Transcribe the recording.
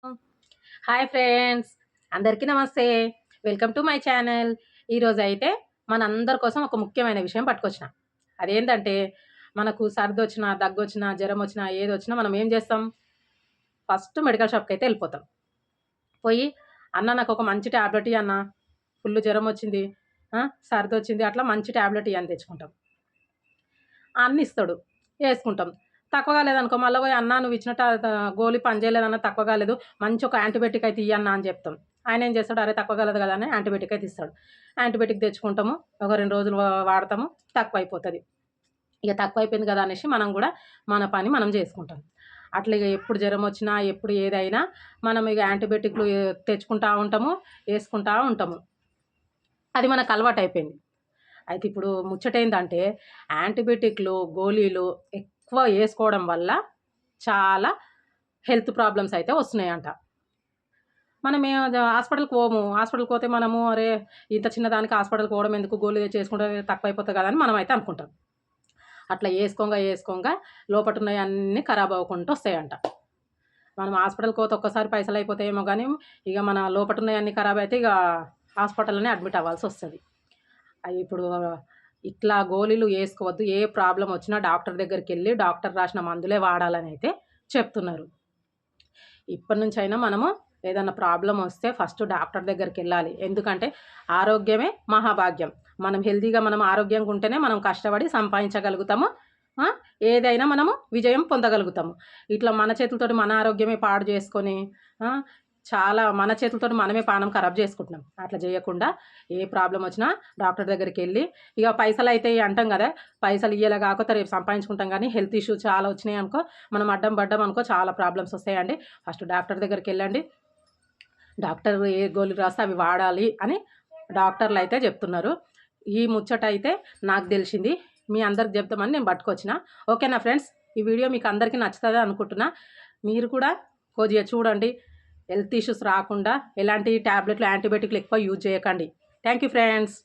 Hi friends, అందరికీ నమస్తే. Welcome to my channel. ఈరోజైతే మనందరి కోసం ఒక ముఖ్యమైన విషయం పట్టుకొచ్చిన. అదేంటంటే, మనకు సర్దొచ్చినా, దగ్గొచ్చినా, జ్వరమొచ్చినా, ఏదొచ్చినా మనం ఏం చేస్తాం? ఫస్ట్ మెడికల్ షాప్‌కైతే ఎళ్ళిపోతాం. పోయి, "అన్న నాకొక మంచి టాబ్లెట్ ఇయ్యి అన్న. ఫుల్లు జ్వరమొచ్చింది. సర్దొచ్చింది." అట్లా మంచి టాబ్లెట్ ఇయ్యి తెచ్చుకుంటాం. ఇస్తాడు. యేసుకుంటాం. తక్కువ కాలేదనుకో మళ్ళా పోయి "అన్నా నువ్విచ్చిన గోళీ పనిచేయలేదన్నా తక్కువ కాలేదు. మంచి ఒక యాంటీబయాటిక్ అయితే ఇయ్యన్నా" అని చెప్తాం. ఆయనేం చేస్తాడు, అరే తక్కువ కాలేదు కదా అని యాంటీబయాటిక్ అయితే ఇస్తాడు. యాంటీబయాటిక్ తెచ్చుకుంటాము. ఒక 2 రోజులు వాడతాము. తక్కువైపోతది. ఇక తక్కువైపోయింది కదా అనేసి మనం కూడా మన పని మనం చేసుకుంటాం. అట్లా ఇగ ఎప్పుడు జ్వరమొచ్చినా, ఎప్పుడు ఏదైనా మనం ఇగ యాంటీబయాటిక్‌లు తెచ్చుకుంటా ఉంటాము. యేసుకుంటా ఉంటాము. అది మనకు అలవాటయిపోయింది. అయితే ఇప్పుడు ముచ్చటేందంటే, యాంటీబయాటిక్‌లు, గోళీలు ఎక్కువ యేసుకోవడం వల్ల చాలా హెల్త్ ప్రాబ్లమ్స్ అయితే వస్తున్నాయంట. మనమే హాస్పిటల్‌కి పోము. హాస్పిటల్‌కి పోతే మనము అరే! ఇంత చిన్నదానికి హాస్పిటల్‌కి పోవడం ఎందుకు, గోళీ తెచ్చేసుకుంటే తక్కువైపోతది కదా అని మనమైతే అనుకుంటాం. అట్లా యేసుకోంగా లోపటున్నయన్నీ ఖరాబ్ అవ్వకుంటా వస్తాయంట. మనం హాస్పిటల్‌కి పోతే ఒక్కసారి పైసలయిపోతాయేమో గానీ, ఇగ మన లోపటున్నయన్నీ ఖరాబ్ అయితే ఇగ హాస్పిటల్‌లోనే అడ్మిట్ అవ్వాల్సొస్తది. ఇప్పుడు ఇట్లా గోళీలు యేసుకోవద్దు. ఏ ప్రాబ్లమ్ వచ్చినా డాక్టర్ దగ్గరికెళ్ళి డాక్టర్ రాసిన మందులే వాడాలనైతే చెప్తున్నారు. ఇప్పటినుంచైనా మనము ఏదన్నా ప్రాబ్లమొస్తే ఫస్ట్ డాక్టర్ దగ్గరికెళ్ళాలి. ఎందుకంటే ఆరోగ్యమే మహాభాగ్యం. మనం హెల్తీగా మనం ఆరోగ్యంగా ఉంటేనే మనం కష్టపడి సంపాదించగలుగుతాము. ఆ! ఏదైనా మనము విజయం పొందగలుగుతాము. ఇట్లా మన చేతులతోటి మన ఆరోగ్యమే పాడు చేసుకొని ఆ! చాలా మన చేతులతోటి మనమే పానం ఖరాబ్ చేసుకుంటున్నాం. అట్లా జేయకుండా ఏ ప్రాబ్లమొచ్చినా డాక్టర్ దగ్గరికెళ్ళి ఇగ పైసలైతయి అంటాం గదా! పైసలు ఇయ్యాల కాకపోతే రేపు సంపాదించుకుంటాం గానీ హెల్త్ ఇష్యూ చాలా వచ్చినాయనుకో మనం అడ్డం పడ్డామనుకో చాలా ప్రాబ్లమ్స్ వస్తాయండి. ఫస్ట్ డాక్టర్ దగ్గరికెళ్ళండి. డాక్టర్ ఏ గోళీలు రాస్తే అవి వాడాలి అని డాక్టర్లయితే జెప్తున్నారు. ఈ ముచ్చటయితే నాకు దెలిసింది. మీ అందరికి జెప్దామని నేను పట్టుకొచ్చిన. ఓకేనా ఫ్రెండ్స్? ఈ వీడియో మీకు అందరికీ నచ్చుతది అనుకుంటున్నా. మీరు కూడా కొద్దిగా చూడండి. హెల్త్ ఇష్యూస్ రాకుండా ఎలాంటి టాబ్లెట్‌లు, యాంటీబయాటిక్‌లు ఎక్కువ యూజ్ చేయకండి. Thank you friends.